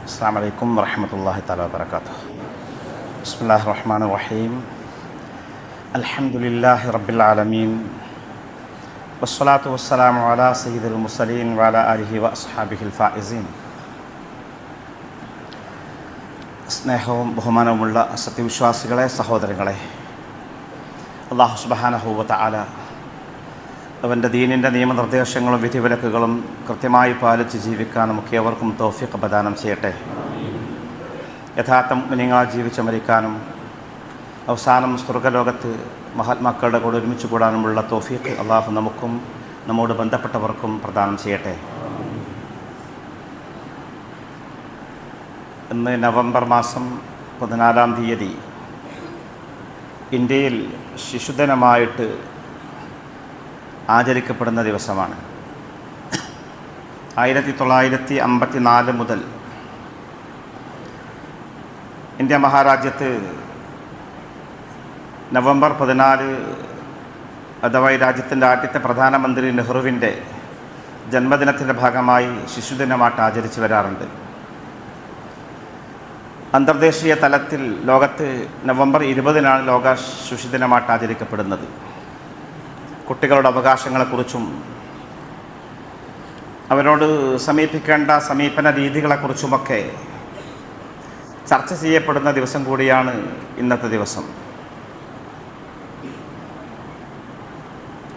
അസ്സലാമു അലൈക്കും വറഹ്മത്തുള്ളാഹി തആല വബറകാതുഹു. ബിസ്മില്ലാഹിർ റഹ്മാനിർ റഹീം. അൽഹംദുലില്ലാഹി റബ്ബിൽ ആലമീൻ. വസ്സലാത്തു വസ്സലാമു അലാ സയ്യിദിൽ മുർസലീൻ വഅലാ ആലിഹി വഅസ്ഹാബിഹിൽ ഫായിസീൻ. സ്നേഹവും ബഹുമാനവുമുള്ള സത്യവിശ്വാസികളെ, സഹോദരങ്ങളെ, അല്ലാഹു സുബ്ഹാനഹു വ തആല അവൻ്റെ ദീനിൻ്റെ നിയമനിർദ്ദേശങ്ങളും വിധിവിലക്കുകളും കൃത്യമായി പാലിച്ച് ജീവിക്കാൻ നമുക്ക് ഏവർക്കും തൗഫീഖ് പ്രദാനം ചെയ്യട്ടെ. യഥാർത്ഥ മുഅ്മിനീങ്ങളായി ജീവിച്ച് മരിക്കാനും അവസാനം സ്വർഗ്ഗലോകത്ത് മഹാത്മാക്കളുടെ കൂടെ ഒരുമിച്ച് കൂടാനുമുള്ള തൗഫീഖ് അള്ളാഹു നമുക്കും നമ്മോട് ബന്ധപ്പെട്ടവർക്കും പ്രദാനം ചെയ്യട്ടെ. ഇന്ന് നവംബർ മാസം 14-ാം തീയതി ഇന്ത്യയിൽ ശിശുദിനമായിട്ട് ആചരിക്കപ്പെടുന്ന ദിവസമാണ്. 1954 മുതൽ ഇന്ത്യ മഹാരാജ്യത്ത് നവംബർ 14 അഥവാ ഈ രാജ്യത്തിൻ്റെ ആദ്യത്തെ പ്രധാനമന്ത്രി നെഹ്റുവിൻ്റെ ജന്മദിനത്തിൻ്റെ ഭാഗമായി ശിശുദിനമായിട്ട് ആചരിച്ചു വരാറുണ്ട്. അന്തർദേശീയ തലത്തിൽ ലോകത്ത് നവംബർ 20-നാണ് ലോക ശിശുദിനമായിട്ട് ആചരിക്കപ്പെടുന്നത്. കുട്ടികളുടെ അവകാശങ്ങളെക്കുറിച്ചും അവരോട് സമീപിക്കേണ്ട സമീപന രീതികളെക്കുറിച്ചുമൊക്കെ ചർച്ച ചെയ്യപ്പെടുന്ന ദിവസം കൂടിയാണ് ഇന്നത്തെ ദിവസം.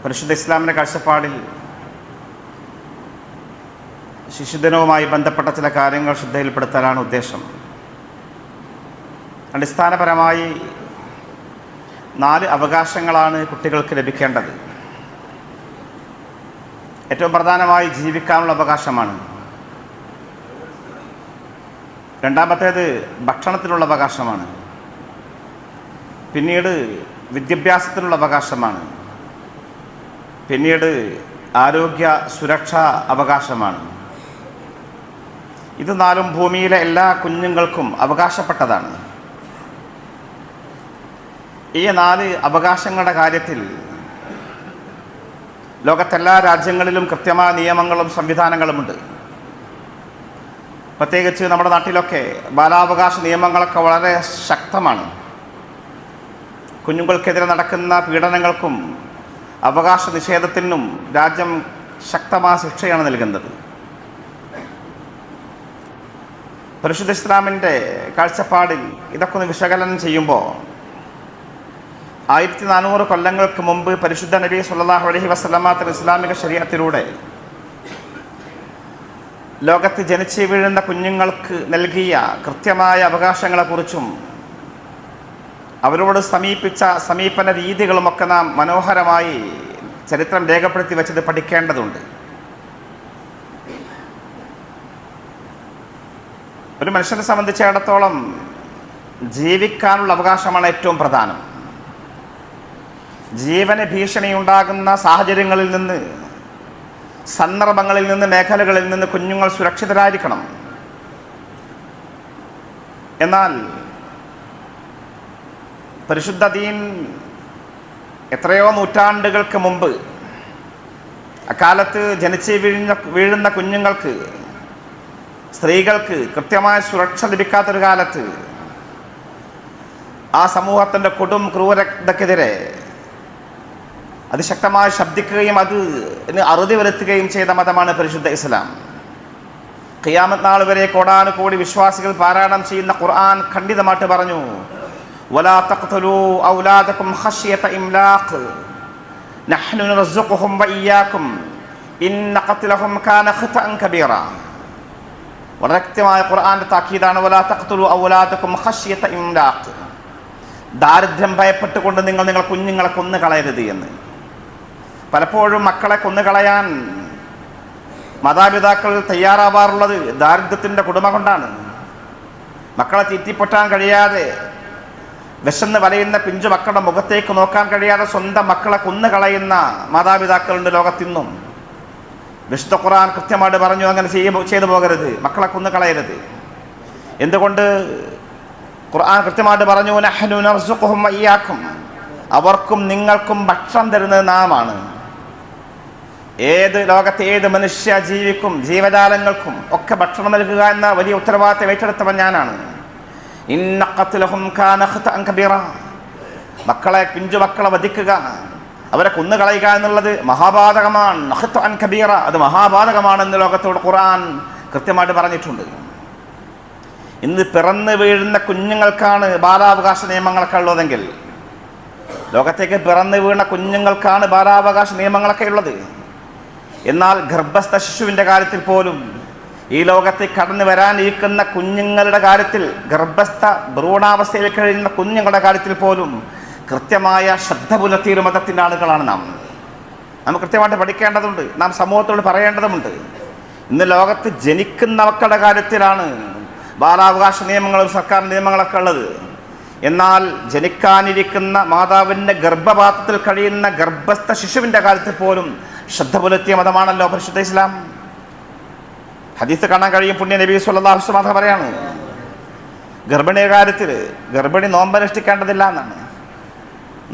പരിശുദ്ധ ഇസ്ലാമിൻ്റെ കാഴ്ചപ്പാടിൽ ശിശുദിനവുമായി ബന്ധപ്പെട്ട ചില കാര്യങ്ങൾ ശ്രദ്ധയിൽപ്പെടുത്താനാണ് ഉദ്ദേശം. അടിസ്ഥാനപരമായി 4 അവകാശങ്ങളാണ് കുട്ടികൾക്ക് ലഭിക്കേണ്ടത്. ഏറ്റവും പ്രധാനമായി ജീവിക്കാനുള്ള അവകാശമാണ്. രണ്ടാമത്തേത് ഭക്ഷണത്തിനുള്ള അവകാശമാണ്. പിന്നീട് വിദ്യാഭ്യാസത്തിനുള്ള അവകാശമാണ്. പിന്നീട് ആരോഗ്യ സുരക്ഷാ അവകാശമാണ്. ഇത് 4 ഭൂമിയിലെ എല്ലാ കുഞ്ഞുങ്ങൾക്കും അവകാശപ്പെട്ടതാണ്. ഈ 4 അവകാശങ്ങളുടെ കാര്യത്തിൽ ലോകത്തെല്ലാ രാജ്യങ്ങളിലും കൃത്യമായ നിയമങ്ങളും സംവിധാനങ്ങളുമുണ്ട്. പ്രത്യേകിച്ച് നമ്മുടെ നാട്ടിലൊക്കെ ബാലാവകാശ നിയമങ്ങളൊക്കെ വളരെ ശക്തമാണ്. കുഞ്ഞുങ്ങൾക്കെതിരെ നടക്കുന്ന പീഡനങ്ങൾക്കും അവകാശ നിഷേധത്തിനും രാജ്യം ശക്തമായ ശിക്ഷയാണ് നൽകുന്നത്. പരിശുദ്ധ ഇസ്ലാമിൻ്റെ കാഴ്ചപ്പാടിൽ ഇതൊക്കെ ഒന്ന് വിശകലനം ചെയ്യുമ്പോൾ 1400 കൊല്ലങ്ങൾക്ക് മുമ്പ് പരിശുദ്ധ നബി സല്ലല്ലാഹു അലൈഹി വസല്ലമ ഇസ്ലാമിക ശരീഅത്തിലൂടെ ലോകത്ത് ജനിച്ചു വീഴുന്ന കുഞ്ഞുങ്ങൾക്ക് നൽകിയ കൃത്യമായ അവകാശങ്ങളെക്കുറിച്ചും അവരോട് സമീപിച്ച സമീപന രീതികളുമൊക്കെ നാം മനോഹരമായി ചരിത്രം രേഖപ്പെടുത്തി വെച്ചത് പഠിക്കേണ്ടതുണ്ട്. ഒരു മനുഷ്യനെ സംബന്ധിച്ചിടത്തോളം ജീവിക്കാനുള്ള അവകാശമാണ് ഏറ്റവും പ്രധാനം. ജീവന് ഭീഷണിയുണ്ടാകുന്ന സാഹചര്യങ്ങളിൽ നിന്ന്, സന്ദർഭങ്ങളിൽ നിന്ന്, മേഖലകളിൽ നിന്ന് കുഞ്ഞുങ്ങൾ സുരക്ഷിതരായിരിക്കണം. എന്നാൽ പരിശുദ്ധ ദീൻ എത്രയോ നൂറ്റാണ്ടുകൾക്ക് മുമ്പ് അക്കാലത്ത് ജനിച്ച് വീഴുന്ന കുഞ്ഞുങ്ങൾക്ക്, സ്ത്രീകൾക്ക് കൃത്യമായ സുരക്ഷ ലഭിക്കാത്തൊരു കാലത്ത് ആ സമൂഹത്തിൻ്റെ കൊടും ക്രൂരതയ്ക്കെതിരെ അതിശക്തമായി ശബ്ദിക്കുകയും അതിന് അറുതി വരുത്തുകയും ചെയ്ത മതമാണ് പരിശുദ്ധ ഇസ്ലാം. ഖിയാമത്ത് നാൾ വരെ കോടാനുകോടി വിശ്വാസികൾ പാരായണം ചെയ്യുന്ന ഖുർആൻ ഖണ്ഡിതമായിട്ട് പറഞ്ഞു, വലാ തഖ്തുലൂ ഔലാദകും ഖശ്യത ഇംലാഖ് നഹ്നു നർസുഖുഹും വഇയ്യാകും ഇന്ന ഖത്ലഹും കാന ഖതഅൻ കബീറ. വളരെ കൃത്യമായ ഖുർആന്റെ താക്കീതാണ്, വലാ തഖ്തുലൂ ഔലാദകും ഖശ്യത ഇംലാഖ്. ദാരിദ്ര്യം ഭയപ്പെട്ടുകൊണ്ട് നിങ്ങൾ കുഞ്ഞുങ്ങളെ കൊന്നു കളയരുത് എന്ന്. പലപ്പോഴും മക്കളെ കൊന്നുകളയാൻ മാതാപിതാക്കൾ തയ്യാറാവാറുള്ളത് ദാരിദ്ര്യത്തിൻ്റെ കുടുമ കൊണ്ടാണ്. മക്കളെ തീറ്റിപ്പൊട്ടാൻ കഴിയാതെ വിശന്ന് വലയുന്ന പിഞ്ചു മക്കളുടെ മുഖത്തേക്ക് നോക്കാൻ കഴിയാതെ സ്വന്തം മക്കളെ കൊന്നുകളയുന്ന മാതാപിതാക്കളുണ്ട് ലോകത്തിന്നും. വിശുദ്ധ ഖുർആൻ കൃത്യമായിട്ട് പറഞ്ഞു, അങ്ങനെ ചെയ്തു പോകരുത്, മക്കളെ കൊന്നുകളയരുത്. എന്തുകൊണ്ട്? ഖുർആൻ കൃത്യമായിട്ട് പറഞ്ഞു, നഹ്നു നർസുഖുഹും വഇയ്യാകും, അവർക്കും നിങ്ങൾക്കും ഭക്ഷണം തരുന്നത് നാമാണ്. ലോകത്തെ ഏത് മനുഷ്യ ജീവിക്കും, ജീവജാലങ്ങൾക്കും ഒക്കെ ഭക്ഷണം നൽകുക എന്ന വലിയ ഉത്തരവാദിത്തം ഏറ്റെടുത്തവൻ ഞാനാണ്. ഇന്ന ഖത്ലഹും കാന ഖത്അൻ കബീറ. പിഞ്ചു മക്കളെ വധിക്കുക, അവരെ കൊന്നുകളയുക എന്നുള്ളത് മഹാപാതകമാണ്. ഖത്അൻ കബീറ, അത് മഹാപാതകമാണെന്ന് ലോകത്തോട് ഖുർആൻ കൃത്യമായിട്ട് പറഞ്ഞിട്ടുണ്ട്. ഇന്ന് പിറന്നു വീഴുന്ന കുഞ്ഞുങ്ങൾക്കാണ് ബാലാവകാശ നിയമങ്ങളൊക്കെ ഉള്ളതെങ്കിൽ, ലോകത്തേക്ക് പിറന്നു വീണ കുഞ്ഞുങ്ങൾക്കാണ് ബാലാവകാശ നിയമങ്ങളൊക്കെ ഉള്ളത്. എന്നാൽ ഗർഭസ്ഥ ശിശുവിൻ്റെ കാര്യത്തിൽ പോലും, ഈ ലോകത്തിൽ കടന്നു വരാനിരിക്കുന്ന കുഞ്ഞുങ്ങളുടെ കാര്യത്തിൽ, ഗർഭസ്ഥ ഭ്രൂണാവസ്ഥയിൽ കഴിയുന്ന കുഞ്ഞുങ്ങളുടെ കാര്യത്തിൽ പോലും കൃത്യമായ ശ്രദ്ധ പുലർത്തിയൊരു മതത്തിൻ്റെ ആളുകളാണ് നാം കൃത്യമായിട്ട് പഠിക്കേണ്ടതുണ്ട്, നാം സമൂഹത്തോട് പറയേണ്ടതുമുണ്ട്. ഇന്ന് ലോകത്ത് ജനിക്കുന്ന മക്കളുടെ കാര്യത്തിലാണ് ബാലാവകാശ നിയമങ്ങളും സർക്കാർ നിയമങ്ങളൊക്കെ ഉള്ളത്. എന്നാൽ ജനിക്കാനിരിക്കുന്ന മാതാവിൻ്റെ ഗർഭപാത്രത്തിൽ കഴിയുന്ന ഗർഭസ്ഥ ശിശുവിൻ്റെ കാര്യത്തിൽ പോലും ശ്രദ്ധ പുലർത്തിയ മതമാണല്ലോ പരിശുദ്ധ ഇസ്ലാം. ഹദീസ് കാണാൻ കഴിയും, പുണ്യ നബി സ്വല്ലല്ലാഹു അലൈഹി വസല്ലം പറയാണ്, ഗർഭിണിയുടെ കാര്യത്തിൽ ഗർഭിണി നോമ്പനുഷ്ഠിക്കേണ്ടതില്ല എന്നാണ്.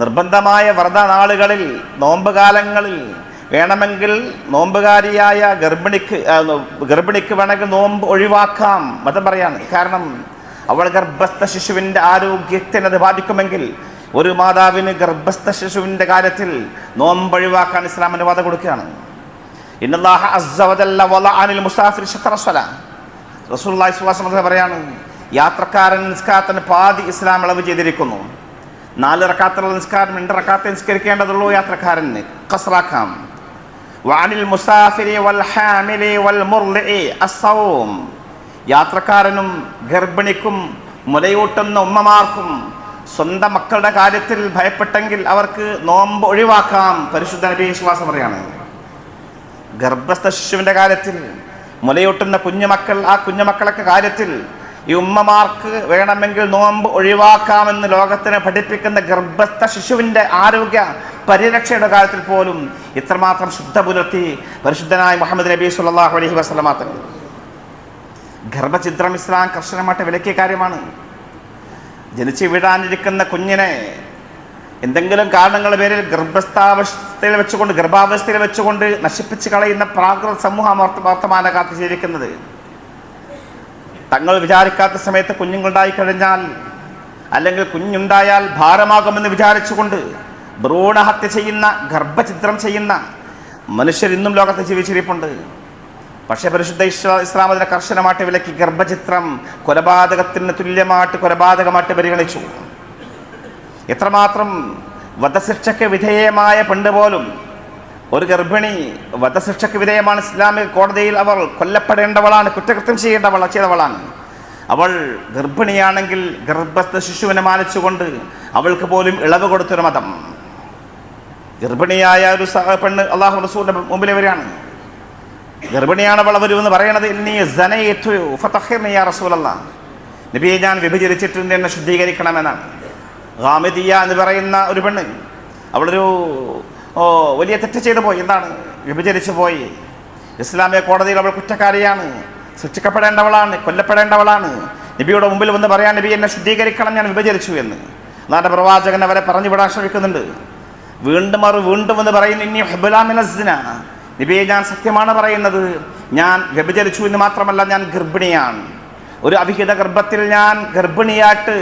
നിർബന്ധമായ വ്രത നാളുകളിൽ, നോമ്പ് കാലങ്ങളിൽ വേണമെങ്കിൽ നോമ്പുകാരിയായ ഗർഭിണിക്ക് വേണമെങ്കിൽ നോമ്പ് ഒഴിവാക്കാം മതം പറയാണ്. കാരണം അവൾ ഗർഭസ്ഥ ശിശുവിൻ്റെ ആരോഗ്യത്തിന് അത് ബാധിക്കുമെങ്കിൽ ഒരു മാതാവിന് ഗർഭസ്ഥ ശിശുവിൻ്റെ കാര്യത്തിൽ നോമ്പ് ഒഴിവാക്കാൻ ഇസ്ലാം അനുവാദം കൊടുക്കുകയാണ്. ഇന്നല്ലാഹ അസ്സ വജല്ല വളഅ അനിൽ മുസാഫിർ ശത്റ സ്വലാ. റസൂലുള്ളാഹി സ്വല്ലല്ലാഹു അലൈഹി വസല്ലം പറയാണ്, യാത്രക്കാരൻ നിസ്കാരത്തിന് പാതി ഇസ്ലാം ഇളവ് ചെയ്തിരിക്കുന്നു. 4 റക്അത്തുള്ള നിസ്കാരം 2 റക്അത്ത് നിസ്കരിക്കേണ്ടതുള്ളൂ യാത്രക്കാരന്, ഖസ്റാക്കാം. വഅനിൽ മുസാഫിരി വൽ ഹാമിലി വൽ മുർലിഇ അസ്സൗം. യാത്രക്കാരനും ഗർഭിണിക്കും മുലയൂട്ടുന്ന ഉമ്മമാർക്കും സ്വന്തം മക്കളുടെ കാര്യത്തിൽ ഭയപ്പെട്ടെങ്കിൽ അവർക്ക് നോമ്പ് ഒഴിവാക്കാം. പരിശുദ്ധ നബി വിശ്വാസം പറയാണ്, ഗർഭസ്ഥ ശിശുവിൻ്റെ കാര്യത്തിൽ, മുലയൂട്ടുന്ന കുഞ്ഞുമക്കൾ, ആ കുഞ്ഞുമക്കളൊക്കെ കാര്യത്തിൽ ഈ ഉമ്മമാർക്ക് വേണമെങ്കിൽ നോമ്പ് ഒഴിവാക്കാമെന്ന് ലോകത്തിനെ പഠിപ്പിക്കുന്ന ഗർഭസ്ഥ ശിശുവിൻ്റെ ആരോഗ്യ പരിരക്ഷയുടെ കാര്യത്തിൽ പോലും ഇത്രമാത്രം ശ്രദ്ധ പുലർത്തി പരിശുദ്ധനായ മുഹമ്മദ് നബി സ്വല്ലല്ലാഹു അലൈഹി വസല്ലം തങ്ങൾ. ഗർഭഛിദ്രം ഇസ്ലാം കർശനമായിട്ട് വിലക്കിയ കാര്യമാണ്. ജനിച്ചു വീഴാനിരിക്കുന്ന കുഞ്ഞിനെ എന്തെങ്കിലും കാരണങ്ങളുടെ പേരിൽ ഗർഭാവസ്ഥയിൽ വെച്ചുകൊണ്ട് നശിപ്പിച്ച് കളയുന്ന പ്രാകൃത സമൂഹം വർത്തമാന കാത്തു ജീവിക്കുന്നത്. തങ്ങൾ വിചാരിക്കാത്ത സമയത്ത് കുഞ്ഞുങ്ങളുണ്ടായി കഴിഞ്ഞാൽ, അല്ലെങ്കിൽ കുഞ്ഞുണ്ടായാൽ ഭാരമാകുമെന്ന് വിചാരിച്ചുകൊണ്ട് ഭ്രൂണഹത്യ ചെയ്യുന്ന, ഗർഭഛിദ്രം ചെയ്യുന്ന മനുഷ്യർ ഇന്നും ലോകത്ത് ജീവിച്ചിരിപ്പുണ്ട്. പക്ഷേ പരിശുദ്ധ ഇസ്ലാം അതിനെ കർശനമായിട്ട് വിലക്കി ഗർഭഛിദ്രം കൊലപാതകത്തിന് തുല്യമായിട്ട് കൊലപാതകമായിട്ട് പരിഗണിച്ചു. എത്രമാത്രം വധശിക്ഷയ്ക്ക് വിധേയമായ പെണ്ണ് പോലും, ഒരു ഗർഭിണി വധശിക്ഷയ്ക്ക് വിധേയമാണ്. ഇസ്ലാമിക കോടതിയിൽ അവൾ കൊല്ലപ്പെടേണ്ടവളാണ്, കുറ്റകൃത്യം ചെയ്തവളാണ്. അവൾ ഗർഭിണിയാണെങ്കിൽ ഗർഭസ്ഥ ശിശുവിനെ മാനിച്ചുകൊണ്ട് അവൾക്ക് പോലും ഇളവ് കൊടുത്തൊരു മതം. ഗർഭിണിയായ ഒരു പെണ്ണ് അള്ളാഹു റസൂലിന്റെ മുമ്പിൽ വരികയാണ്. ഗർഭിണിയാണ് അവൾ. വരുമെന്ന് പറയണത്, ഇന്നി സനയതു ഫതഖിർനി യാ റസൂലല്ലാഹ്, നബിയെ ഞാൻ വിഭജിച്ചിട്ടുണ്ട്, എന്നെ ശുദ്ധീകരിക്കണമെന്നാണ്. ഗാമിദിയ എന്ന് പറയുന്ന ഒരു പെണ്ണ്, അവളൊരു വലിയ തെറ്റ് ചെയ്തു പോയി. എന്താണ്? വിഭജിച്ചു പോയി. ഇസ്ലാമിക കോടതിയിൽ അവൾ കുറ്റക്കാരിയാണ്, ശിക്ഷിക്കപ്പെടേണ്ടവളാണ്, കൊല്ലപ്പെടേണ്ടവളാണ്. നബിയുടെ മുമ്പിൽ വന്ന് പറയാൻ, നബി എന്നെ ശുദ്ധീകരിക്കണം, ഞാൻ വിഭജിച്ചു എന്ന്. അല്ലാതെ പ്രവാചകൻ അവരെ പറഞ്ഞു വിടാൻ ശ്രമിക്കുന്നുണ്ട്. വീണ്ടും വന്ന് പറയുന്നു, ഇന്നി ഹുബ്ബുലാ മിനസ് സിന, നബിയെ ഞാൻ സത്യമാണ് പറയുന്നത്, ഞാൻ വ്യഭിചരിച്ചു എന്ന് മാത്രമല്ല, ഞാൻ ഗർഭിണിയാണ്. ഒരു അവിഹിത ഗർഭത്തിൽ ഞാൻ ഗർഭിണിയായിട്ട്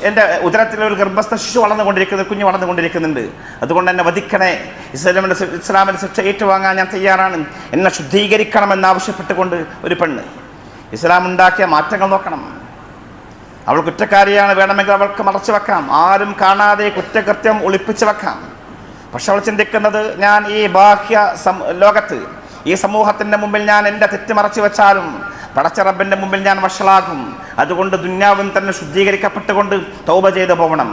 എൻ്റെ ഉദരത്തിലെ ഒരു ഗർഭസ്ഥ ശിശു കുഞ്ഞ് വളർന്നുകൊണ്ടിരിക്കുന്നുണ്ട്. അതുകൊണ്ട് എന്നെ വധിക്കണേ, ഇസ്ലാമിൻ്റെ ശിക്ഷ ഏറ്റുവാങ്ങാൻ ഞാൻ തയ്യാറാണ്, എന്നെ ശുദ്ധീകരിക്കണമെന്ന് ആവശ്യപ്പെട്ടുകൊണ്ട് ഒരു പെണ്ണ്. ഇസ്ലാം ഉണ്ടാക്കിയ മാറ്റങ്ങൾ നോക്കണം. അവൾ കുറ്റക്കാരിയാണ്, വേണമെങ്കിൽ അവൾക്ക് മറച്ചു വെക്കാം, ആരും കാണാതെ കുറ്റകൃത്യം ഒളിപ്പിച്ചു വെക്കാം. പക്ഷെ അവൾ ചിന്തിക്കുന്നത്, ഞാൻ ഈ ബാഹ്യ ലോകത്ത്, ഈ സമൂഹത്തിൻ്റെ മുമ്പിൽ ഞാൻ എൻ്റെ തെറ്റ് മറച്ചു വെച്ചാലും പടച്ച റബ്ബിൻ്റെ മുമ്പിൽ ഞാൻ വഷളാകും. അതുകൊണ്ട് ദുന്യാവിൽ തന്നെ ശുദ്ധീകരിക്കപ്പെട്ടുകൊണ്ട് തൗബ ചെയ്ത് പോകണം.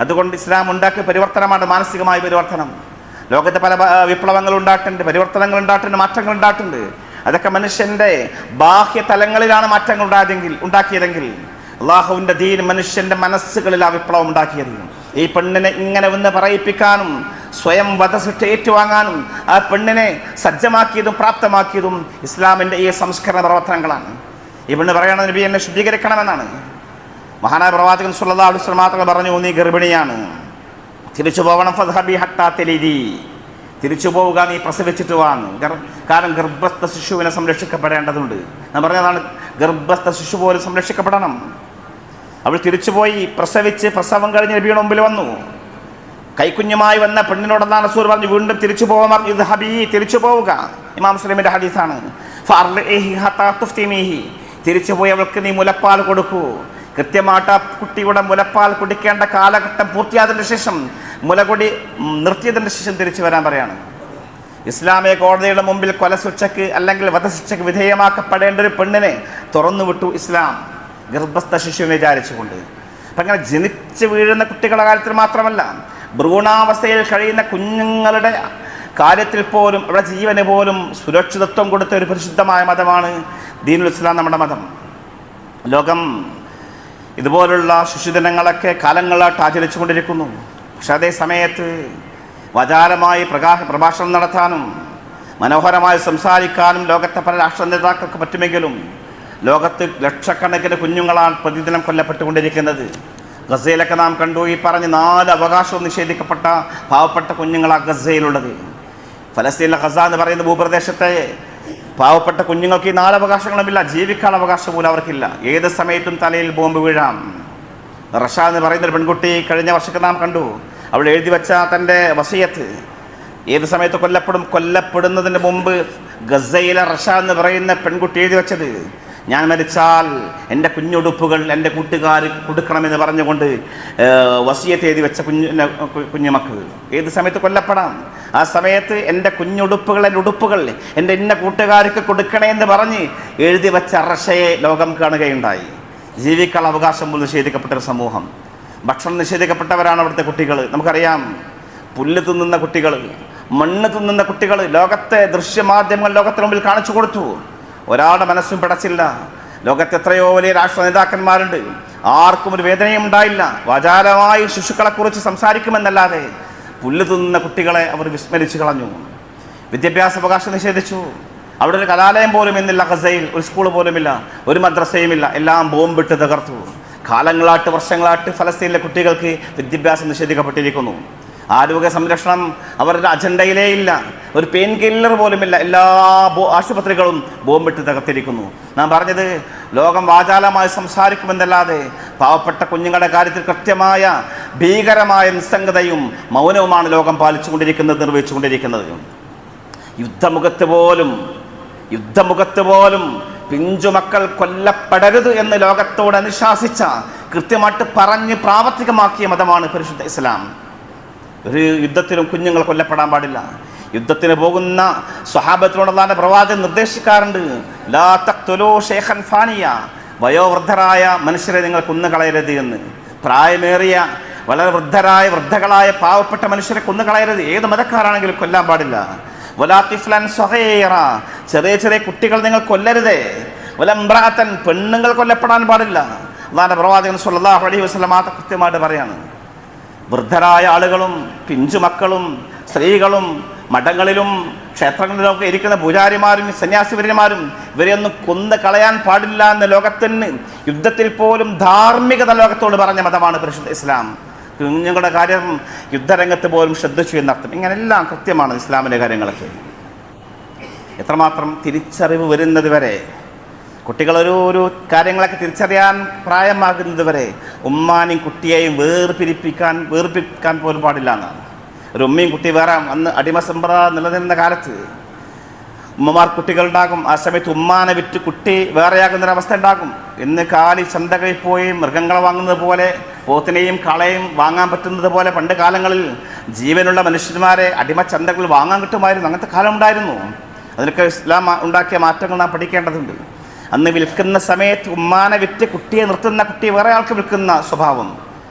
അതുകൊണ്ട് ഇസ്ലാം ഉണ്ടാക്കിയ പരിവർത്തനമാണ് മാനസികമായ പരിവർത്തനം. ലോകത്തെ പല വിപ്ലവങ്ങൾ ഉണ്ടായിട്ടുണ്ട്, പരിവർത്തനങ്ങൾ ഉണ്ടായിട്ടുണ്ട്, മാറ്റങ്ങൾ ഉണ്ടായിട്ടുണ്ട്. അതൊക്കെ മനുഷ്യൻ്റെ ബാഹ്യ തലങ്ങളിലാണ് മാറ്റങ്ങൾ ഉണ്ടാക്കിയതെങ്കിൽ അള്ളാഹുവിൻ്റെ ദീൻ മനുഷ്യൻ്റെ മനസ്സുകളിൽ ആ വിപ്ലവം ഉണ്ടാക്കിയത്. ഈ പെണ്ണിനെ ഇങ്ങനെ ഒന്ന് പറയിപ്പിക്കാനും സ്വയം വധശിക്ഷ ഏറ്റുവാങ്ങാനും ആ പെണ്ണിനെ സജ്ജമാക്കിയതും പ്രാപ്തമാക്കിയതും ഇസ്ലാമിൻ്റെ ഈ സംസ്കരണ പ്രവർത്തനങ്ങളാണ്. ഈ പെണ്ണ് പറയണത്, നബി എന്നെ ശുദ്ധീകരിക്കണമെന്നാണ്. മഹാനായ പ്രവാചകൻ സല്ലല്ലാഹു അലൈഹി വസല്ലം മാത്രം പറഞ്ഞു, നീ ഗർഭിണിയാണ്, തിരിച്ചു പോകണം, ഫദ്ഹബി ഹത്താ തലിദി, തിരിച്ചു പോവുക, നീ പ്രസവിച്ചിട്ട് വാന്ന്. കാരണം ഗർഭസ്ഥ ശിശുവിനെ സംരക്ഷിക്കപ്പെടേണ്ടതുണ്ട്. ഞാൻ പറഞ്ഞതാണ്, ഗർഭസ്ഥ ശിശു പോലും സംരക്ഷിക്കപ്പെടണം. അവൾ തിരിച്ചുപോയി പ്രസവിച്ച് പ്രസവം കഴിഞ്ഞ് നബിയുടെ മുമ്പിൽ വന്നു. കൈക്കുഞ്ഞുമായി വന്ന പെണ്ണിനോടെന്നാണ് റസൂൽ പറഞ്ഞു, വീണ്ടും തിരിച്ചു പോകാൻ പറഞ്ഞു, ഇത് ഹബീ, തിരിച്ചു പോവുക. ഇമാം മുസ്ലിമിൻ്റെ ഹദീസാണ്. തിരിച്ചുപോയി അവൾക്ക് നീ മുലപ്പാൽ കൊടുക്കൂ. കൃത്യമായിട്ട് ആ കുട്ടിയുടെ മുലപ്പാൽ കുടിക്കേണ്ട കാലഘട്ടം പൂർത്തിയായതിന് ശേഷം, മുലകുടി നിർത്തിയതിന് ശേഷം തിരിച്ചു വരാൻ പറയാണ്. ഇസ്ലാമിക കോടതിയുടെ മുമ്പിൽ കൊലശിക്ഷയ്ക്ക് അല്ലെങ്കിൽ വധശിക്ഷയ്ക്ക് വിധേയമാക്കപ്പെടേണ്ട ഒരു പെണ്ണിനെ തുറന്നുവിട്ടു ഇസ്ലാം, ഗർഭസ്ഥ ശിശുവിനെ വിചാരിച്ചുകൊണ്ട്. അപ്പം അങ്ങനെ ജനിച്ച് വീഴുന്ന കുട്ടികളുടെ കാര്യത്തിൽ മാത്രമല്ല, ഭ്രൂണാവസ്ഥയിൽ കഴിയുന്ന കുഞ്ഞുങ്ങളുടെ കാര്യത്തിൽ പോലും അവരുടെ ജീവന് പോലും സുരക്ഷിതത്വം കൊടുത്ത ഒരു പരിശുദ്ധമായ മതമാണ് ദീനുൽ ഇസ്ലാം, നമ്മുടെ മതം. ലോകം ഇതുപോലുള്ള ശിശുദിനങ്ങളൊക്കെ കാലങ്ങളായിട്ട് ആചരിച്ചു കൊണ്ടിരിക്കുന്നു. പക്ഷെ അതേ സമയത്ത് വചാരമായി പ്രഭാഷണം നടത്താനും മനോഹരമായി സംസാരിക്കാനും ലോകത്തെ പല രാഷ്ട്ര നേതാക്കൾക്ക് പറ്റുമെങ്കിലും ലോകത്ത് ലക്ഷക്കണക്കിന് കുഞ്ഞുങ്ങളാണ് പ്രതിദിനം കൊല്ലപ്പെട്ടുകൊണ്ടിരിക്കുന്നത്. ഗസയിലൊക്കെ നാം കണ്ടു, ഈ പറഞ്ഞ് 4 അവകാശവും നിഷേധിക്കപ്പെട്ട പാവപ്പെട്ട കുഞ്ഞുങ്ങളാണ് ഗസയിലുള്ളത്. ഫലസ്തീനിലെ ഗസ എന്ന് പറയുന്ന ഭൂപ്രദേശത്തെ പാവപ്പെട്ട കുഞ്ഞുങ്ങൾക്ക് ഈ 4 അവകാശങ്ങളുമില്ല. ജീവിക്കാൻ അവകാശം പോലും അവർക്കില്ല. ഏത് സമയത്തും തലയിൽ ബോംബ് വീഴാം. റഷ എന്ന് പറയുന്നൊരു പെൺകുട്ടി കഴിഞ്ഞ വർഷമൊക്കെ നാം കണ്ടു, അവൾ എഴുതി വെച്ച തൻ്റെ വസിയത്ത് ഏത് സമയത്ത് കൊല്ലപ്പെടുന്നതിന് മുമ്പ് ഗസയിലെ റഷ എന്ന് പറയുന്ന പെൺകുട്ടി എഴുതി വെച്ചത്, ഞാൻ മരിച്ചാൽ എൻ്റെ കുഞ്ഞുടുപ്പുകൾ എൻ്റെ കൂട്ടുകാർ കൊടുക്കണമെന്ന് പറഞ്ഞുകൊണ്ട് വസിയത്ത് എഴുതി വെച്ച കുഞ്ഞുമക്കൾ ഏത് സമയത്ത് കൊല്ലപ്പെടാം. ആ സമയത്ത് എൻ്റെ കുഞ്ഞുടുപ്പുകൾ, എൻ്റെ ഉടുപ്പുകൾ എൻ്റെ ഇന്ന കൂട്ടുകാർക്ക് കൊടുക്കണേ എന്ന് പറഞ്ഞ് എഴുതി വെച്ച റഷയെ ലോകം കാണുകയുണ്ടായി. ജീവിക്കാനുള്ള അവകാശം പോലും നിഷേധിക്കപ്പെട്ടൊരു സമൂഹം. ഭക്ഷണം നിഷേധിക്കപ്പെട്ടവരാണ് അവിടുത്തെ കുട്ടികൾ. നമുക്കറിയാം, പുല്ല് തിന്നുന്ന കുട്ടികൾ, മണ്ണ് തിന്നുന്ന കുട്ടികൾ ലോകത്തെ ദൃശ്യമാധ്യമങ്ങൾ ലോകത്തിന് മുമ്പിൽ കാണിച്ചു കൊടുത്തു. ഒരാളുടെ മനസ്സും പിടച്ചില്ല. ലോകത്ത് എത്രയോ വലിയ രാഷ്ട്ര നേതാക്കന്മാരുണ്ട്, ആർക്കും ഒരു വേദനയും ഉണ്ടായില്ല. വാചാലമായി ശിശുക്കളെക്കുറിച്ച് സംസാരിക്കുമെന്നല്ലാതെ പുല്ല് തിന്നുന്ന കുട്ടികളെ അവർ വിസ്മരിച്ചു കളഞ്ഞു. വിദ്യാഭ്യാസ അവകാശം നിഷേധിച്ചു. അവിടെ ഒരു കലാലയം പോലും ഇന്നില്ല. ഗസയിൽ ഒരു സ്കൂൾ പോലുമില്ല, ഒരു മദ്രസയുമില്ല. എല്ലാം ബോംബിട്ട് തകർത്തു. കാലങ്ങളായിട്ട് വർഷങ്ങളായിട്ട് ഫലസ്തീനിലെ കുട്ടികൾക്ക് വിദ്യാഭ്യാസം നിഷേധിക്കപ്പെട്ടിരിക്കുന്നു. ആരോഗ്യ സംരക്ഷണം അവരുടെ അജണ്ടയിലേ ഇല്ല. ഒരു പെയിൻ കില്ലർ പോലുമില്ല. എല്ലാ ആശുപത്രികളും ബോംബിട്ട് തകർത്തിരിക്കുന്നു. നാം പറഞ്ഞത്, ലോകം വാചാലമായി സംസാരിക്കുമെന്നല്ലാതെ പാവപ്പെട്ട കുഞ്ഞുങ്ങളുടെ കാര്യത്തിൽ കൃത്യമായ ഭീകരമായ നിസ്സംഗതയും മൗനവുമാണ് ലോകം പാലിച്ചുകൊണ്ടിരിക്കുന്നത്, നിർവഹിച്ചുകൊണ്ടിരിക്കുന്നത്. യുദ്ധമുഖത്ത് പോലും പിഞ്ചുമക്കൾ കൊല്ലപ്പെടരുത് എന്ന് ലോകത്തോട് അനുശാസിച്ച, കൃത്യമായിട്ട് പറഞ്ഞ് പ്രാവർത്തികമാക്കിയ മതമാണ് പരിശുദ്ധ ഇസ്ലാം. ഒരു യുദ്ധത്തിലും കുഞ്ഞുങ്ങൾ കൊല്ലപ്പെടാൻ പാടില്ല. യുദ്ധത്തിന് പോകുന്ന സ്വഹാബത്തിനോട് അല്ലാഹുവിന്റെ പ്രവാചകൻ നിർദ്ദേശിക്കാറുണ്ട്, ലാ തഖ്തുലൂ ശൈഖൻ ഫാനിയ, വയോവൃദ്ധരായ മനുഷ്യരെ നിങ്ങൾ കൊന്നുകളയരുത് എന്ന്. പ്രായമേറിയ വളരെ വൃദ്ധകളായ പാവപ്പെട്ട മനുഷ്യരെ കൊന്നുകളയരുത്. ഏത് മതക്കാരാണെങ്കിലും കൊല്ലാൻ പാടില്ല. വലാ തിഫ്ലൻ സ്വഗീറ, ചെറിയ കുട്ടികൾ നിങ്ങൾ കൊല്ലരുതേ. വലംബ്രാതൻ, പെണ്ണുങ്ങൾ കൊല്ലപ്പെടാൻ പാടില്ല. അല്ലാഹുവിന്റെ പ്രവാചകൻ സ്വല്ലല്ലാഹു അലൈഹി വസല്ലം കൃത്യമായിട്ട് പറയാണ്, വൃദ്ധരായ ആളുകളും പിഞ്ചുമക്കളും സ്ത്രീകളും മഠങ്ങളിലും ക്ഷേത്രങ്ങളിലൊക്കെ ഇരിക്കുന്ന പൂജാരിമാരും സന്യാസിവര്യന്മാരും ഇവരെയൊന്നും കൊന്നു കളയാൻ പാടില്ല എന്ന ലോകത്തിന് യുദ്ധത്തിൽ പോലും ധാർമ്മികത ലോകത്തോട് പറഞ്ഞ മതമാണ് പരിശുദ്ധ ഇസ്ലാം. കുഞ്ഞുങ്ങളുടെ കാര്യം യുദ്ധരംഗത്ത് പോലും ശ്രദ്ധിച്ചു എന്നർത്ഥം. ഇങ്ങനെല്ലാം കൃത്യമാണ് ഇസ്ലാമിൻ്റെ കാര്യങ്ങളൊക്കെ. എത്രമാത്രം തിരിച്ചറിവ് വരുന്നത് വരെ, കുട്ടികളൊരു കാര്യങ്ങളൊക്കെ തിരിച്ചറിയാൻ പ്രായമാകുന്നത് വരെ ഉമ്മാനെയും കുട്ടിയെയും വേർപിരിക്കാൻ പോലും പാടില്ല എന്നാണ്. ഒരു ഉമ്മയും കുട്ടി വേറെ. അന്ന് അടിമസമ്പ്രദായം നിലനിന്ന കാലത്ത് ഉമ്മമാർ കുട്ടികളുണ്ടാകും. ആ സമയത്ത് ഉമ്മാനെ വിറ്റ് കുട്ടി വേറെയാകുന്നൊരവസ്ഥ ഉണ്ടാകും. ഇന്ന് കാലി ചന്തകളിൽ പോയി മൃഗങ്ങളെ വാങ്ങുന്നത് പോലെ, പോത്തിനെയും കാളയും വാങ്ങാൻ പറ്റുന്നത് പോലെ പണ്ട് കാലങ്ങളിൽ ജീവനുള്ള മനുഷ്യന്മാരെ അടിമച്ചന്തകളിൽ വാങ്ങാൻ കിട്ടുമായിരുന്നു. അങ്ങനത്തെ കാലം ഉണ്ടായിരുന്നു. അതിനൊക്കെ ഇസ്ലാം ഉണ്ടാക്കിയ മാറ്റങ്ങൾ നാം പഠിക്കേണ്ടതുണ്ട്. അന്ന് വിൽക്കുന്ന സമയത്ത് ഉമ്മാനെ വിറ്റ് കുട്ടിയെ നിർത്തുന്ന, കുട്ടി വേറെ ആൾക്ക് വിൽക്കുന്ന സ്വഭാവം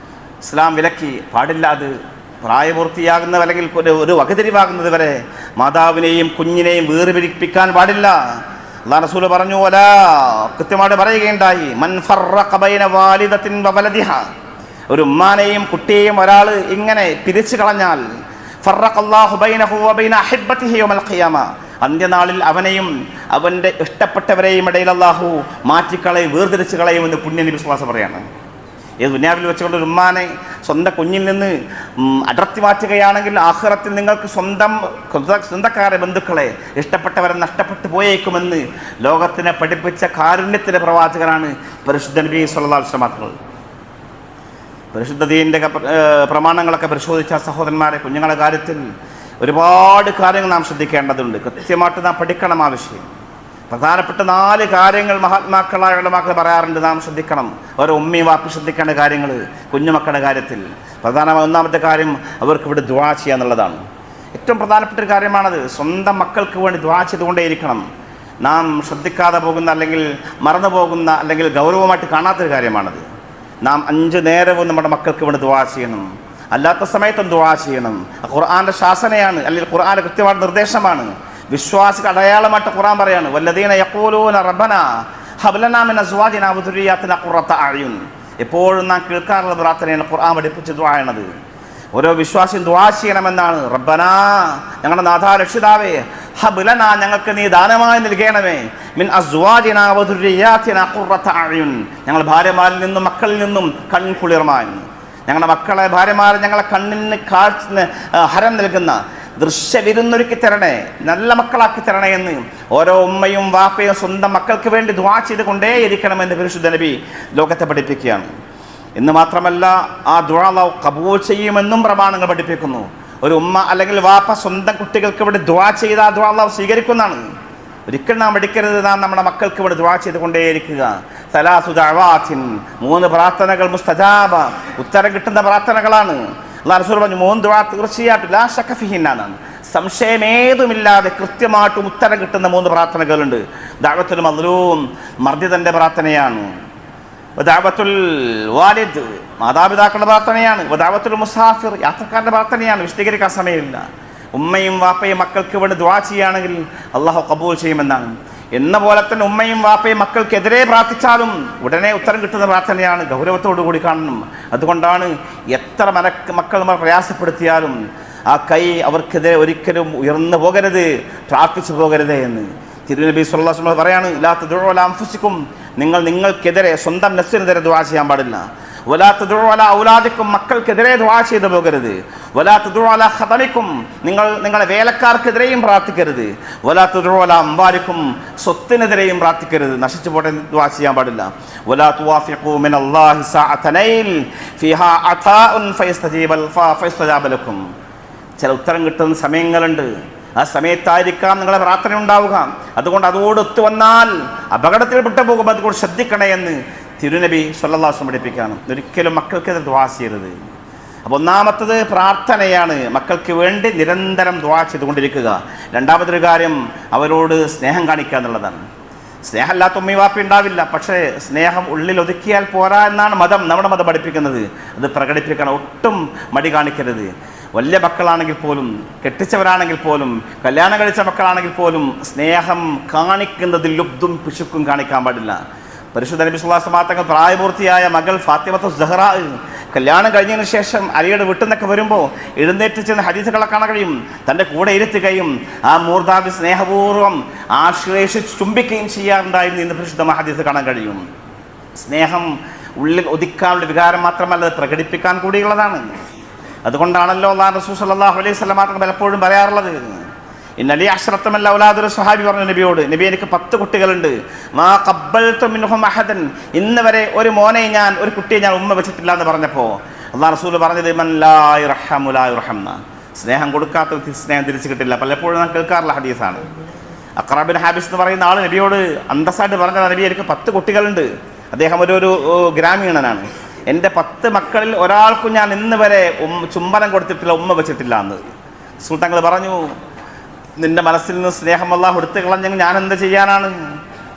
ഇസ്ലാം വിലക്കി. പാടില്ല. അത് പ്രായപൂർത്തിയാകുന്ന അല്ലെങ്കിൽ ഒരു വകതിരിവാകുന്നത് വരെ മാതാവിനെയും കുഞ്ഞിനെയും വേർപിരിപ്പിക്കാൻ പാടില്ല. അല്ലാഹു റസൂൽ പറഞ്ഞു, വലാ, കൃത്യമായിട്ട് പറയുകയുണ്ടായി, മൻ ഫറഖ ബൈന വാലിദത്തിൻ വവലദിഹ, ഒരു ഉമ്മാനെയും കുട്ടിയെയും ഒരാൾ ഇങ്ങനെ പിരിച്ചു കളഞ്ഞാൽ, ഫറഖല്ലാഹു ബൈനഹു വബൈന അഹിബ്ബതിഹി യൗമൽ ഖിയാമ, അന്ത്യനാളിൽ അവനെയും അവൻ്റെ ഇഷ്ടപ്പെട്ടവരെയും ഇടയിൽ അല്ലാഹു മാറ്റിക്കളയും, വേർതിരിച്ചു കളയുമെന്ന് പുണ്യ നബി സ്വല്ലല്ലാഹു അലൈഹി വസല്ലം പറയാണ്. ഏത് ദുനിയാവിൽ വെച്ചുകൊണ്ട് ഒരു ഉമ്മാനെ സ്വന്തം കുഞ്ഞിൽ നിന്ന് അടർത്തി മാറ്റുകയാണെങ്കിൽ ആഖിറത്തിൽ നിങ്ങൾക്ക് സ്വന്തക്കാരെ ബന്ധുക്കളെ ഇഷ്ടപ്പെട്ടവരെ നഷ്ടപ്പെട്ടു പോയേക്കുമെന്ന് ലോകത്തിനെ പഠിപ്പിച്ച കാരുണ്യത്തിൻ്റെ പ്രവാചകനാണ് പരിശുദ്ധ നബി സല്ലല്ലാഹു അലൈഹി വസല്ലം. പരിശുദ്ധ ദീനിൻ്റെ പ്രമാണങ്ങളൊക്കെ പരിശോധിച്ച സഹോദരന്മാരെ, കുഞ്ഞുങ്ങളുടെ കാര്യത്തിൽ ഒരുപാട് കാര്യങ്ങൾ നാം ശ്രദ്ധിക്കേണ്ടതുണ്ട്. കൃത്യമായിട്ട് നാം പഠിക്കണം. ആവശ്യം പ്രധാനപ്പെട്ട 4 കാര്യങ്ങൾ മഹാത്മാക്കളായ ഉലമാക്കൾ പറയാറുണ്ട്, നാം ശ്രദ്ധിക്കണം. ഓരോ ഉമ്മയും വാപ്പി ശ്രദ്ധിക്കേണ്ട കാര്യങ്ങൾ കുഞ്ഞുമക്കളുടെ കാര്യത്തിൽ പ്രധാനമായ ഒന്നാമത്തെ കാര്യം അവർക്ക് ഇവിടെ ദുആ ചെയ്യുക എന്നുള്ളതാണ്. ഏറ്റവും പ്രധാനപ്പെട്ട ഒരു കാര്യമാണത്. സ്വന്തം മക്കൾക്ക് വേണ്ടി ദുആ ചെയ്തുകൊണ്ടേയിരിക്കണം. നാം ശ്രദ്ധിക്കാതെ പോകുന്ന, അല്ലെങ്കിൽ മറന്നു പോകുന്ന, അല്ലെങ്കിൽ ഗൗരവമായിട്ട് കാണാത്തൊരു കാര്യമാണത്. നാം 5 നേരവും നമ്മുടെ മക്കൾക്ക് വേണ്ടി ദുആ ചെയ്യണം. അല്ലാത്ത സമയത്തും ദുആ ചെയ്യണം. ഖുർആന്റെ ശാസനയാണ്, അല്ലെങ്കിൽ ഖുർആന്റെ കൃത്യമായ നിർദ്ദേശമാണ്. വിശ്വാസിക്ക് അടയാളമായിട്ട് ഖുർആൻ പറയാണ്, വല്ലദീന യഖൂലൂന റബ്ബനാ ഹബ് ലനാ മിൻ അസ്വാജിനാ വദുരിയാതിനാ ഖുറത അഅ്യുൻ. എപ്പോഴും നാം കേൾക്കാറുള്ള പ്രാർത്ഥനയാണ് ഖുർആൻ പഠിപ്പിച്ച ദുആയാണത്. ഓരോ വിശ്വാസിയും ദുആ ചെയ്യണമെന്നാണ്. റബ്ബനാ, ഞങ്ങളുടെ നാഥാ രക്ഷിതാവേ, ഹബ് ലനാ, ഞങ്ങൾക്ക് നീ ദാനമായി നൽകണമേ, മിൻ അസ്വാജിനാ വദുരിയാതിനാ ഖുറത അഅ്യുൻ, ഞങ്ങൾ ഭാര്യമാരിൽ നിന്നും മക്കളിൽ നിന്നും കൺകുളിർമായി, ഞങ്ങളുടെ മക്കളെ ഭാര്യമാരെ ഞങ്ങളെ കണ്ണിന് കാഴ്ച ഹരം നൽകുന്ന ദൃശ്യവിരുന്നൊരുക്കി തരണേ, നല്ല മക്കളാക്കി തരണേ എന്ന് ഓരോ ഉമ്മയും വാപ്പയും സ്വന്തം മക്കൾക്ക് വേണ്ടി ദുആ ചെയ്തുകൊണ്ടേയിരിക്കണമെന്ന് പരിശുദ്ധ നബി ലോകത്തെ പഠിപ്പിക്കുകയാണ്. എന്ന് മാത്രമല്ല, ആ ദുആ അല്ലാഹു ഖബൂൽ ചെയ്യുമെന്നും പ്രമാണങ്ങൾ പഠിപ്പിക്കുന്നു. ഒരു ഉമ്മ അല്ലെങ്കിൽ വാപ്പ സ്വന്തം കുട്ടികൾക്ക് വേണ്ടി ദുആ ചെയ്ത ആ ദുആ അല്ലാഹു സ്വീകരിക്കുന്നതാണ്. ഒരിക്കലും നാം പഠിക്കരുത് നാം നമ്മുടെ മക്കൾക്ക് വേണ്ടി ദുആ ചെയ്തുകൊണ്ടേയിരിക്കുക. 3 ദഅവാത്തിൻ, 3 പ്രാർത്ഥനകൾ മുസ്തജാബ, ഉത്തരം കിട്ടുന്ന പ്രാർത്ഥനകളാണ്. അല്ലാഹു റസൂൽ പറഞ്ഞു 3 ദുആ തീർച്ചയായിട്ടും ലാ ശക്ക ഫിഹിന്നാണ്, സംശയമേതുമില്ലാതെ കൃത്യമായിട്ടും ഉത്തരം കിട്ടുന്ന 3 പ്രാർത്ഥനകളുണ്ട്. ദഅവത്തുൽ മദ്ലൂം, മർദിദന്റെ പ്രാർത്ഥനയാണ്. ദഅവത്തുൽ വാലിദ്, മാതാപിതാക്കളുടെ പ്രാർത്ഥനയാണ്. ദഅവത്തുൽ മുസാഫിർ, യാത്രക്കാരൻ്റെ പ്രാർത്ഥനയാണ്. വിശദീകരിക്കാൻ സമയമില്ല. ഉമ്മയും വാപ്പയും മക്കൾക്ക് വേണ്ടി ദുആ ചെയ്യുകയാണെങ്കിൽ അള്ളാഹു കബൂൽ ചെയ്യുമെന്നാണ്. എന്ന പോലെ തന്നെ ഉമ്മയും വാപ്പയും മക്കൾക്കെതിരെ പ്രാർത്ഥിച്ചാലും ഉടനെ ഉത്തരം കിട്ടുന്ന പ്രാർത്ഥനയാണ്. ഗൗരവത്തോടു കൂടി കാണണം. അതുകൊണ്ടാണ് എത്ര മക്കൾ നമ്മൾ പ്രയാസപ്പെടുത്തിയാലും ആ കൈ അവർക്കെതിരെ ഒരിക്കലും ഉയർന്നു പോകരുത്, പ്രാർത്ഥിച്ചു പോകരുത് എന്ന് തിരുനബി സ്വല്ലല്ലാഹു അലൈഹി വസല്ലം പറയാണ്, ലാ തദഉ അലാ അൻഫുസികും, നിങ്ങൾക്കെതിരെ സ്വന്തം നഫ്സിനെതിരെ ദുആ ചെയ്യാൻ പാടില്ല. വലാ തദഉ അലാ ഔലാദിക്കും, മക്കൾക്കെതിരെ ദുആ ചെയ്തു പോകരുത്. വലാ തദഉ അലാ ഖദമിക്കും, നിങ്ങളുടെ വേലക്കാർക്കെതിരെയും പ്രാർത്ഥിക്കരുത്. വലാ തദഉ അലാ അംവാലിക്കും, സ്വത്തിനെതിരെയും പ്രാർത്ഥിക്കരുത്. നശിച്ചു പോട്ടെ ദുആ ചെയ്യാൻ പാടില്ല. വലാ തുവാഫിഖു മിനല്ലാഹി സഅതനൈൽ ഫീഹാ അതാഉൻ ഫയസ്തജാബ ലക്കും. ചില ഉത്തരം കിട്ടുന്ന സമയങ്ങളുണ്ട്. ആ സമയത്തായിരിക്കാം നിങ്ങളെ പ്രാർത്ഥന ഉണ്ടാവുക. അതുകൊണ്ട് അതോടൊത്തു വന്നാൽ അപകടത്തിൽപ്പെട്ടു പോകുമ്പോൾ അതുകൊണ്ട് ശ്രദ്ധിക്കണേ എന്ന് തിരുനബി സ്വല്ലല്ലാഹു അലൈഹി വസല്ലം പഠിപ്പിക്കുകയാണ്. ഒരിക്കലും മക്കൾക്കെതിരെ ദുആ ചെയ്യരുത്. അപ്പോൾ ഒന്നാമത്തത് പ്രാർത്ഥനയാണ്, മക്കൾക്ക് വേണ്ടി നിരന്തരം ദുആ ചെയ്തുകൊണ്ടിരിക്കുക. രണ്ടാമതൊരു കാര്യം അവരോട് സ്നേഹം കാണിക്കുക എന്നുള്ളതാണ്. സ്നേഹമില്ലാത്ത ഉമ്മയും വാപ്പി ഉണ്ടാവില്ല. പക്ഷേ സ്നേഹം ഉള്ളിൽ ഒതുക്കിയാൽ പോരാ എന്നാണ് നമ്മുടെ മതം പഠിപ്പിക്കുന്നത്. അത് പ്രകടിപ്പിക്കണം. ഒട്ടും മടി കാണിക്കരുത്. വലിയ മക്കളാണെങ്കിൽ പോലും, കെട്ടിച്ചവരാണെങ്കിൽ പോലും, കല്യാണം കഴിച്ച മക്കളാണെങ്കിൽ പോലും സ്നേഹം കാണിക്കുന്നതിൽ ലുബ്ദും പിശുക്കും കാണിക്കാൻ പാടില്ല. പരിശുദ്ധ നബി സ്വല്ലല്ലാഹു അലൈഹി വസല്ലം തങ്ങൾ പ്രായപൂർത്തിയായ മകൾ ഫാത്തിമത്തു സഹ്റാ കല്യാണം കഴിഞ്ഞതിന് ശേഷം അലിയുടെ വീട്ടിൽ നിന്നൊക്കെ വരുമ്പോൾ എഴുന്നേറ്റ് ചെന്ന് ഹദീസുകളെ കാണാൻ കഴിയും. തൻ്റെ കൂടെ ഇരുത്തുകയും ആ മൂർധാവി സ്നേഹപൂർവ്വം ആശ്ലേഷിച്ച് ചുംബിക്കുകയും ചെയ്യാറുണ്ടായിരുന്നു എന്ന് പരിശുദ്ധ ഹദീസ് കാണാൻ കഴിയും. സ്നേഹം ഉള്ളിൽ ഒതുക്കാനുള്ള വികാരം മാത്രമല്ല, അത് പ്രകടിപ്പിക്കാൻ കൂടിയുള്ളതാണ്. അതുകൊണ്ടാണല്ലോ അല്ലാഹു റസൂൽ സ്വല്ലല്ലാഹു അലൈഹി വസല്ലം തങ്ങൾ പലപ്പോഴും പറയാറുള്ളത്, ഇന്നലി അശ്റത്തമല്ല ഔലാദുൽ സ്വഹാബി പറഞ്ഞു നബിയോട്, നബി എനിക്ക് 10 കുട്ടികളുണ്ട്, മാ ഖബ്ബൽതു മിൻഹും അഹദൻ, ഇന്ന് വരെ ഒരു കുട്ടിയെ ഞാൻ ഉമ്മ വെച്ചിട്ടില്ല എന്ന് പറഞ്ഞപ്പോൾ അല്ലാഹു റസൂൽ പറഞ്ഞത് മൻ ലാ യർഹമു ലാ യുർഹംന, സ്നേഹം കൊടുക്കാത്ത സ്നേഹം തിരിച്ചു കിട്ടില്ല. പലപ്പോഴും ഞാൻ കേൾക്കാറുള്ള ഹദീസാണ്. അഖ്റ ബിൻ ഹാബിസ് എന്ന് പറയുന്ന ആൾ നബിയോട് അന്തസ്സായിട്ട് പറഞ്ഞത്, നബി എനിക്ക് 10 കുട്ടികളുണ്ട്. അദ്ദേഹം ഒരു ഗ്രാമീണനാണ്. എൻ്റെ 10 മക്കളിൽ ഒരാൾക്കും ഞാൻ ഇന്ന് വരെ ചുംബനം കൊടുത്തിട്ടില്ല, ഉമ്മ വെച്ചിട്ടില്ല എന്ന്. സുൽത്താൻ പറഞ്ഞു, നിന്റെ മനസ്സിൽ നിന്ന് സ്നേഹം അല്ലാഹു എടുത്തു കളഞ്ഞെങ്കിൽ ഞാൻ എന്ത് ചെയ്യാനാണ്?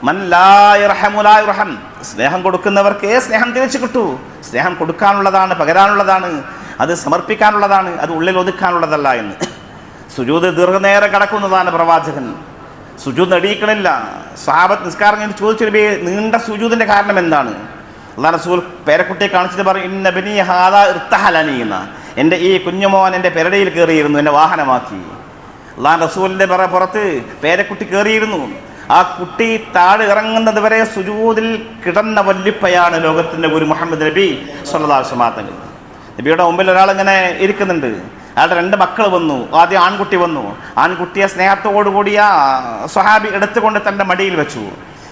മൻ ലാ യർഹമു ലാ യുർഹം, സ്നേഹം കൊടുക്കുന്നവർക്ക് സ്നേഹം തിരിച്ചു കിട്ടൂ. സ്നേഹം കൊടുക്കാനുള്ളതാണ്, പകരാനുള്ളതാണ്, അത് സമർപ്പിക്കാനുള്ളതാണ്, അത് ഉള്ളിൽ ഒതുക്കാനുള്ളതല്ല എന്ന്. സുജൂദ് ദീർഘനേരം കിടക്കുന്നതാണ് പ്രവാചകൻ. സുജൂദ് എണീക്കണില്ല. സ്വഹാബത്ത് നിസ്കാരം കഴിഞ്ഞ് ചോദിച്ചു, നീണ്ട സുജൂദിന്റെ കാരണം എന്താണ്? അല്ലാഹു റസൂൽ പേരക്കുട്ടിയെ കാണിച്ചിട്ട് പറയും, ഇന്ന ബനി ഹാദാ ഇർതഹലനി എന്ന, എൻ്റെ ഈ കുഞ്ഞുമോൻ എൻ്റെ പെരടിയിൽ കയറിയിരുന്നു, എന്നെ വാഹനമാക്കി. അല്ലാഹു റസൂലിൻ്റെ പുറത്ത് പേരക്കുട്ടി കയറിയിരുന്നു. ആ കുട്ടി താഴെ ഇറങ്ങുന്നത് വരെ സുജൂദിൽ കിടന്ന വല്ലിപ്പയാണ് ലോകത്തിൻ്റെ ഗുരു മുഹമ്മദ് നബി സ്വല്ലല്ലാഹു അലൈഹി വസല്ലം തങ്ങൾ. നബിയുടെ മുമ്പിൽ ഒരാളിങ്ങനെ ഇരിക്കുന്നുണ്ട്. അയാളുടെ 2 മക്കൾ വന്നു. ആദ്യം ആൺകുട്ടി വന്നു. ആൺകുട്ടിയെ സ്നേഹത്തോടുകൂടി ആ സ്വഹാബി എടുത്തുകൊണ്ട് തൻ്റെ മടിയിൽ വെച്ചു.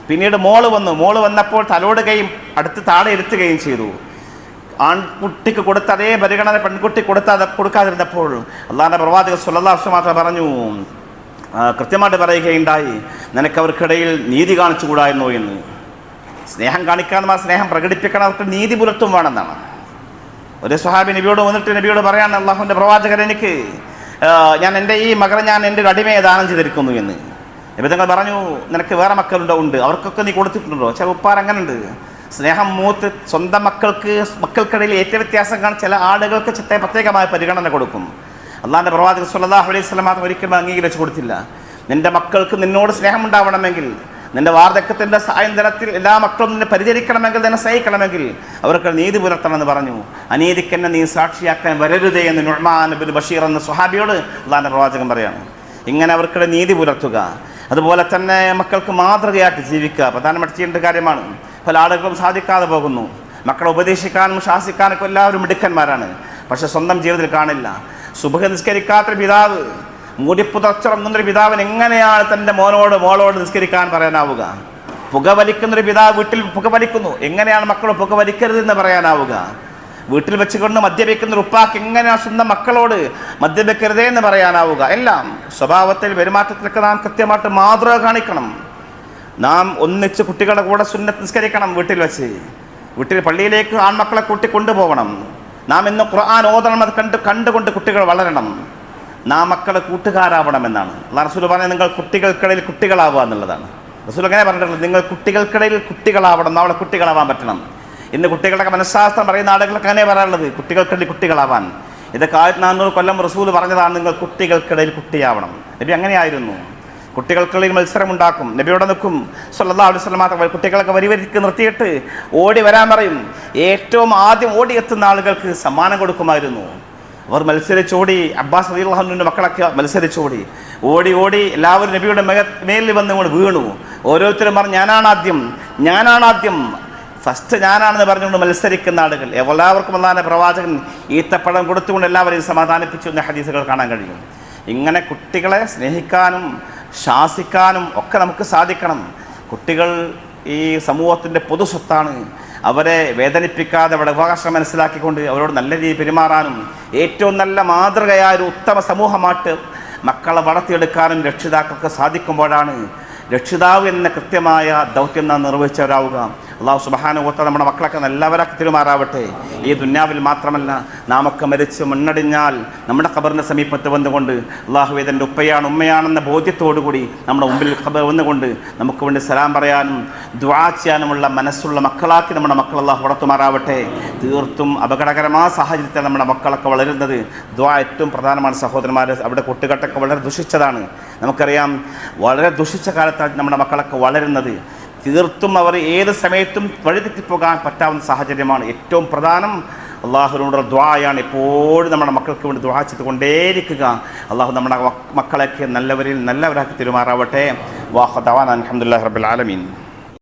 പിന്നീട് മോള് വന്നു. മോള് വന്നപ്പോൾ തലോടുകയും അടുത്ത് താഴെ ഇരുത്തുകയും ചെയ്തു. ആൺകുട്ടിക്ക് കൊടുത്ത അതേ പരിഗണന പെൺകുട്ടി കൊടുക്കാതിരുന്നപ്പോൾ അള്ളാഹുവിൻ്റെ പ്രവാചകൻ സ്വല്ലല്ലാഹു അലൈഹി വസല്ലം പറഞ്ഞു, കൃത്യമായിട്ട് പറയുകയുണ്ടായി, നിനക്ക് അവർക്കിടയിൽ നീതി കാണിച്ചുകൂടായിരുന്നോ എന്ന്. സ്നേഹം കാണിക്കാനും ആ സ്നേഹം പ്രകടിപ്പിക്കണം, അവർക്ക് നീതി പുലർത്തും വേണമെന്നാണ്. ഒരു സ്വഹാബി നബിയോട് വന്നിട്ട് നബിയോട് പറയാണ്, അള്ളാഹുവിൻ്റെ പ്രവാചകൻ, എനിക്ക് ഞാൻ എൻ്റെ ഈ മകളെ ഞാൻ എൻ്റെ ഒരു അടിമയെ ദാനം ചെയ്തിരിക്കുന്നു എന്ന്. നബി തങ്ങൾ പറഞ്ഞു, നിനക്ക് വേറെ മക്കളുണ്ടോ? ഉണ്ട്. അവർക്കൊക്കെ നീ കൊടുത്തിട്ടുണ്ടോ? ചില ഉപ്പാർ അങ്ങനെ ഉണ്ട്. സ്നേഹം മൂത്ത് സ്വന്തം മക്കൾക്കിടയിൽ ഏറ്റവും വ്യത്യാസം കാണും. ചില ആളുകൾക്ക് പ്രത്യേകമായ പരിഗണന കൊടുക്കും. അള്ളാഹുവിൻ്റെ പ്രവാചകൻ സ്വല്ലല്ലാഹു അലൈഹി വസല്ലം മാത്രം ഒരിക്കലും അംഗീകരിച്ചു കൊടുത്തില്ല. നിൻ്റെ മക്കൾക്ക് നിന്നോട് സ്നേഹം ഉണ്ടാവണമെങ്കിൽ, നിൻ്റെ വാർദ്ധക്യത്തിൻ്റെ സായന്തനത്തിൽ എല്ലാ മക്കളും നിന്നെ പരിചരിക്കണമെങ്കിൽ, നിന്നെ സ്നേഹിക്കണമെങ്കിൽ അവർക്ക് നീതി പുലർത്തണമെന്ന് പറഞ്ഞു. അനീതിക്കെന്നെ നീ സാക്ഷിയാക്കാൻ വരരുതേ എന്ന് നുഅ്മാൻ ഇബ്നു ബഷീർ എന്ന സ്വഹാബിയോട് അള്ളാഹുവിൻ്റെ പ്രവാചകൻ പറയാണ്. ഇങ്ങനെ അവർക്കിടെ നീതി പുലർത്തുക, അതുപോലെ തന്നെ മക്കൾക്ക് മാതൃകയായിട്ട് ജീവിക്കുക പ്രധാനമായിട്ട് ചെയ്യേണ്ട കാര്യമാണ്. പല ആളുകളും സാധിക്കാതെ പോകുന്നു. മക്കളെ ഉപദേശിക്കാനും ശാസിക്കാനൊക്കെ എല്ലാവരും മിടുക്കന്മാരാണ്, പക്ഷെ സ്വന്തം ജീവിതത്തിൽ കാണില്ല. സുബ്ഹ് നിസ്കരിക്കാത്തൊരു പിതാവ്, മൂടിപ്പുതർച്ചറങ്ങുന്നൊരു പിതാവിന് എങ്ങനെയാണ് തൻ്റെ മോളോട് നിസ്കരിക്കാൻ പറയാനാവുക? പുകവലിക്കുന്നൊരു പിതാവ് വീട്ടിൽ പുകവലിക്കുന്നു, എങ്ങനെയാണ് മക്കൾ പുകവലിക്കരുതെന്ന് പറയാനാവുക? വീട്ടിൽ വെച്ചുകൊണ്ട് മദ്യപിക്കുന്ന ഉപ്പാക്ക് എങ്ങനെയാണ് സ്വന്തം മക്കളോട് മദ്യപിക്കരുതേ എന്ന് പറയാനാവുക? എല്ലാം സ്വഭാവത്തിൽ പെരുമാറ്റത്തിലൊക്കെ നാം കൃത്യമായിട്ട് മാതൃക കാണിക്കണം. നാം ഒന്നിച്ച് കുട്ടികളുടെ കൂടെ സുന്നത്ത് നിസ്കരിക്കണം. വീട്ടിൽ പള്ളിയിലേക്ക് ആൺമക്കളെ കൂട്ടി കൊണ്ടുപോകണം. നാം ഇന്ന് ഖുർആൻ ഓതണം. അത് കണ്ടുകൊണ്ട് കുട്ടികൾ വളരണം. നാം മക്കളെ കൂട്ടുകാരാവണമെന്നാണ് റസൂൽ പറഞ്ഞത്. നിങ്ങൾ കുട്ടികൾക്കിടയിൽ കുട്ടികളാവുക എന്നുള്ളതാണ് റസൂൽ അങ്ങനെ പറഞ്ഞിട്ടുള്ളത്. നിങ്ങൾ കുട്ടികൾക്കിടയിൽ കുട്ടികളാവണം, നാളെ കുട്ടികളാവാൻ പറ്റണം. ഇന്ന് കുട്ടികളുടെ മനഃശാസ്ത്രം പറയുന്ന ആളുകൾക്ക് അങ്ങനെ പറയാനുള്ളത്, കുട്ടികൾക്കിടയിൽ കുട്ടികളാവാൻ. ഇതൊക്കെ 1400 കൊല്ലം റസൂൽ പറഞ്ഞതാണ്, നിങ്ങൾ കുട്ടികൾക്കിടയിൽ കുട്ടിയാവണം. നബി അങ്ങനെയായിരുന്നു. കുട്ടികൾക്കിടയിൽ മത്സരമുണ്ടാക്കും. നബിയോടെ നിൽക്കും സ്വല്ലല്ലാഹു അലൈഹി വസല്ലം. കുട്ടികളൊക്കെ വരിവരിക്ക് നിർത്തിയിട്ട് ഓടി വരാൻ പറയും. ഏറ്റവും ആദ്യം ഓടിയെത്തുന്ന ആളുകൾക്ക് സമ്മാനം കൊടുക്കുമായിരുന്നു. അവർ മത്സരിച്ചോടി. അബ്ബാസ് റളിയല്ലാഹു അൻഹുവിൻ്റെ മക്കളൊക്കെ മത്സരിച്ചോടി. ഓടി എല്ലാവരും നബിയുടെ മേലിൽ വന്നുകൊണ്ട് വീണു. ഓരോരുത്തരും പറഞ്ഞു, ഞാനാണ് ആദ്യം, ഫസ്റ്റ് ഞാനാണെന്ന് പറഞ്ഞുകൊണ്ട് മത്സരിക്കുന്ന ആളുകൾ. എല്ലാവർക്കും അല്ലാഹുവിൻ്റെ പ്രവാചകൻ ഈത്തപ്പഴം കൊടുത്തുകൊണ്ട് എല്ലാവരെയും സമാധാനിപ്പിച്ചു എന്ന ഹദീസുകൾ കാണാൻ കഴിയും. ഇങ്ങനെ കുട്ടികളെ സ്നേഹിക്കാനും ശാസിക്കാനും ഒക്കെ നമുക്ക് സാധിക്കണം. കുട്ടികൾ ഈ സമൂഹത്തിൻ്റെ പൊതു സ്വത്താണ്. അവരെ വേദനിപ്പിക്കാതെ അവരുടെ അവകാശം മനസ്സിലാക്കിക്കൊണ്ട് അവരോട് നല്ല രീതിയിൽ പെരുമാറാനും ഏറ്റവും നല്ല മാതൃകയായ ഒരു ഉത്തമ സമൂഹമായിട്ട് മക്കളെ വളർത്തിയെടുക്കാനും രക്ഷിതാക്കൾക്ക് സാധിക്കുമ്പോഴാണ് രക്ഷിതാവ് എന്ന കൃത്യമായ ദൗത്യം നാം നിർവഹിച്ചവരാവുക. അള്ളാഹു സുബ്ഹാനഹു വ തആല നമ്മുടെ മക്കളൊക്കെ നല്ലവരാക്കി തിരുമാറാവട്ടെ. ഈ ദുന്യാവിൽ മാത്രമല്ല, നാമൊക്കെ മരിച്ച് മണ്ണടിഞ്ഞാൽ നമ്മുടെ ഖബറിൻ്റെ സമീപത്ത് വന്നുകൊണ്ട് അള്ളാഹു ഇതെൻ്റെ ഉമ്മയാണെന്ന ബോധ്യത്തോടുകൂടി നമ്മുടെ മുമ്പിൽ ഖബർ വന്നുകൊണ്ട് നമുക്ക് വേണ്ടി സലാം പറയാനും ദുആ ചെയ്യാനുമുള്ള മനസ്സുള്ള മക്കളാക്കി നമ്മുടെ മക്കൾ അള്ളാഹു വളർത്തുമാറാവട്ടെ. തീർത്തും അപകടകരമായ സാഹചര്യത്തിൽ നമ്മുടെ മക്കളൊക്കെ വളരുന്നത്. ദുആ ഏറ്റവും പ്രധാനമാണ് സഹോദരന്മാർ. അവിടെ കുട്ടികെട്ടൊക്കെ വളരെ ദുഷിച്ചതാണ്. നമുക്കറിയാം, വളരെ ദുഷിച്ച കാലത്താണ് നമ്മുടെ മക്കളൊക്കെ വളരുന്നത്. തീർത്തും അവർ ഏത് സമയത്തും വഴിതെറ്റിപ്പോകാൻ പറ്റാവുന്ന സാഹചര്യമാണ്. ഏറ്റവും പ്രധാനം അള്ളാഹുവിനോടുള്ള ദുആയാണ്. എപ്പോഴും നമ്മുടെ മക്കൾക്ക് വേണ്ടി ദുആ ചെയ്തുകൊണ്ടേയിരിക്കുക. അള്ളാഹു നമ്മുടെ മക്കളൊക്കെ നല്ലവരാക്കി തിരുമാറാവട്ടെ. വാഹ് ദഅവാനാ അൽഹംദുലില്ലാഹി റബ്ബിൽ ആലമീൻ.